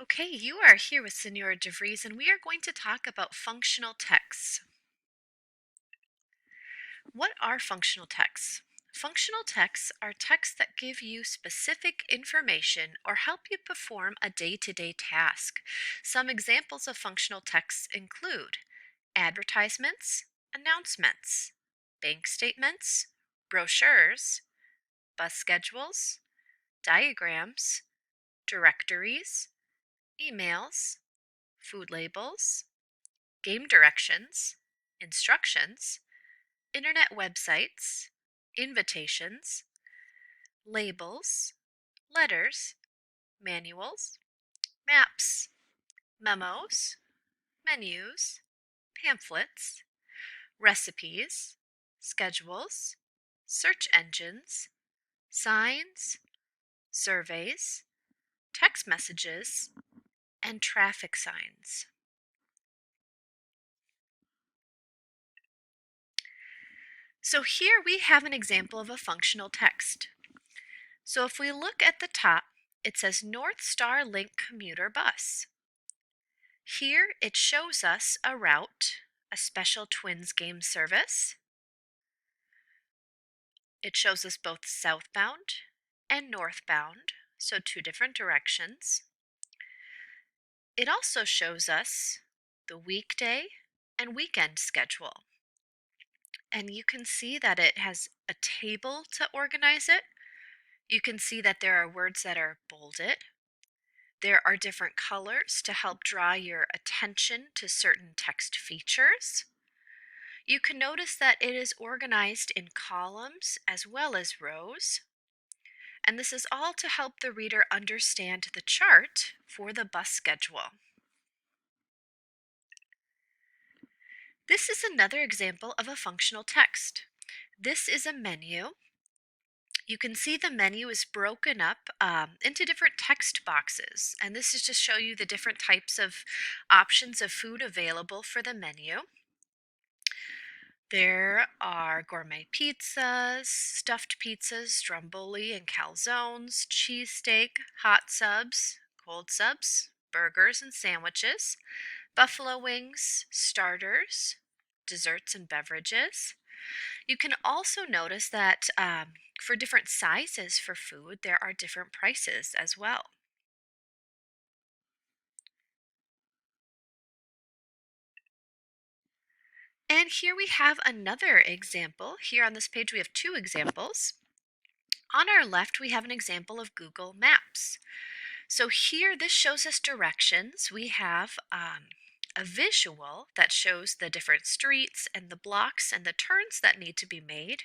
Okay, you are here with Senora DeVries, and we are going to talk about functional texts. What are functional texts? Functional texts are texts that give you specific information or help you perform a day-to-day task. Some examples of functional texts include advertisements, announcements, bank statements, brochures, bus schedules, diagrams, directories, emails, food labels, game directions, instructions, internet websites, invitations, labels, letters, manuals, maps, memos, menus, pamphlets, recipes, schedules, search engines, signs, surveys, text messages, and traffic signs. So here we have an example of a functional text. So if we look at the top, it says North Star Link commuter bus. Here it shows us a route, a special twins game service. It shows us both southbound and northbound, so two different directions. It also shows us the weekday and weekend schedule. And you can see that it has a table to organize it. You can see that there are words that are bolded. There are different colors to help draw your attention to certain text features. You can notice that it is organized in columns as well as rows. And this is all to help the reader understand the chart for the bus schedule. This is another example of a functional text. This is a menu. You can see the menu is broken up into different text boxes, and this is to show you the different types of options of food available for the menu. There are gourmet pizzas, stuffed pizzas, stromboli and calzones, cheesesteak, hot subs, cold subs, burgers and sandwiches, buffalo wings, starters, desserts and beverages. You can also notice that for different sizes for food, there are different prices as well. And here we have another example. Here on this page, we have two examples. On our left, we have an example of Google Maps. So here, this shows us directions. We have a visual that shows the different streets and the blocks and the turns that need to be made.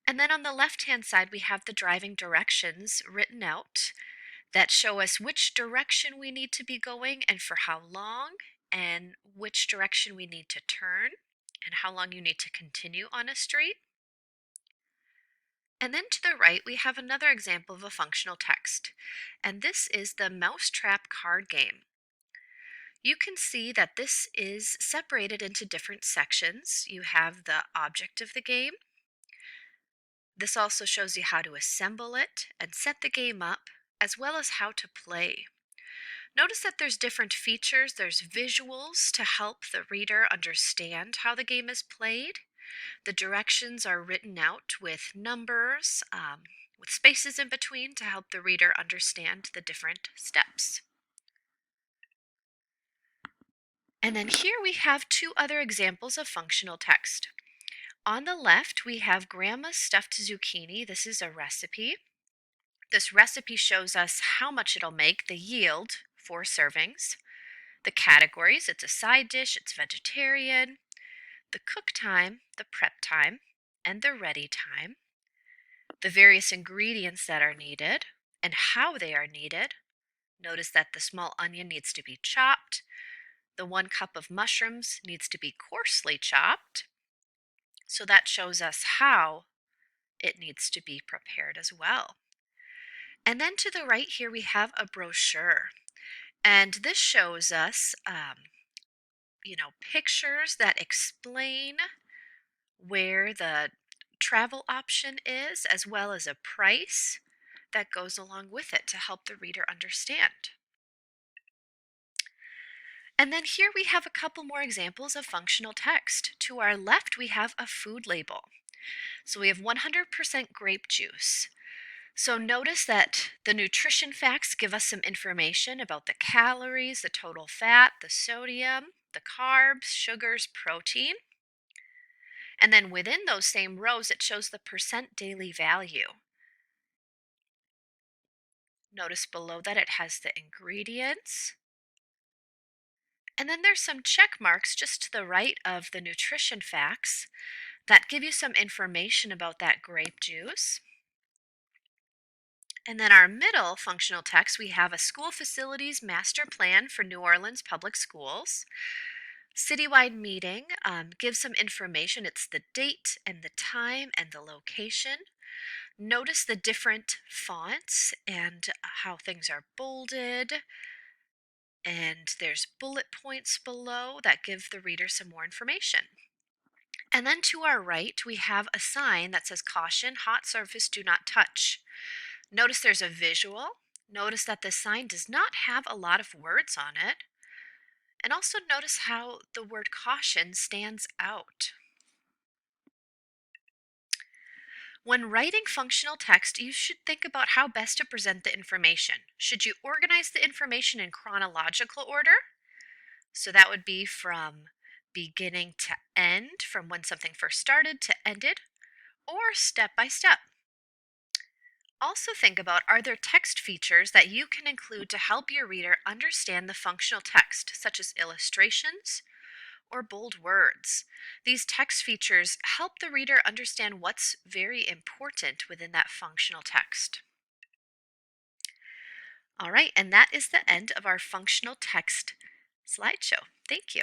And then on the left-hand side, we have the driving directions written out that show us which direction we need to be going and for how long, and which direction we need to turn, and how long you need to continue on a street. And then to the right, we have another example of a functional text, and this is the Mousetrap card game. You can see that this is separated into different sections. You have the object of the game. This also shows you how to assemble it and set the game up, as well as how to play. Notice that there's different features. There's visuals to help the reader understand how the game is played. The directions are written out with numbers, with spaces in between to help the reader understand the different steps. And then here we have two other examples of functional text. On the left, we have Grandma's stuffed zucchini. This is a recipe. This recipe shows us how much it'll make, the yield, 4 servings. The categories, it's a side dish, it's vegetarian. The cook time, the prep time, and the ready time. The various ingredients that are needed and how they are needed. Notice that the small onion needs to be chopped. The 1 cup of mushrooms needs to be coarsely chopped. So that shows us how it needs to be prepared as well. And then to the right here we have a brochure. And this shows us, pictures that explain where the travel option is, as well as a price that goes along with it to help the reader understand. And then here we have a couple more examples of functional text. To our left, we have a food label. So we have 100% grape juice. So notice that the nutrition facts give us some information about the calories, the total fat, the sodium, the carbs, sugars, protein. And then within those same rows, it shows the percent daily value. Notice below that it has the ingredients. And then there's some check marks just to the right of the nutrition facts that give you some information about that grape juice. And then our middle functional text, we have a school facilities master plan for New Orleans Public Schools. Citywide meeting gives some information. It's the date and the time and the location. Notice the different fonts and how things are bolded. And there's bullet points below that give the reader some more information. And then to our right, we have a sign that says caution, hot surface, do not touch. Notice there's a visual. Notice that the sign does not have a lot of words on it. And also notice how the word caution stands out. When writing functional text, you should think about how best to present the information. Should you organize the information in chronological order? So that would be from beginning to end, from when something first started to ended, or step by step. Also think about, are there text features that you can include to help your reader understand the functional text, such as illustrations or bold words? These text features help the reader understand what's very important within that functional text. All right, and that is the end of our functional text slideshow. Thank you.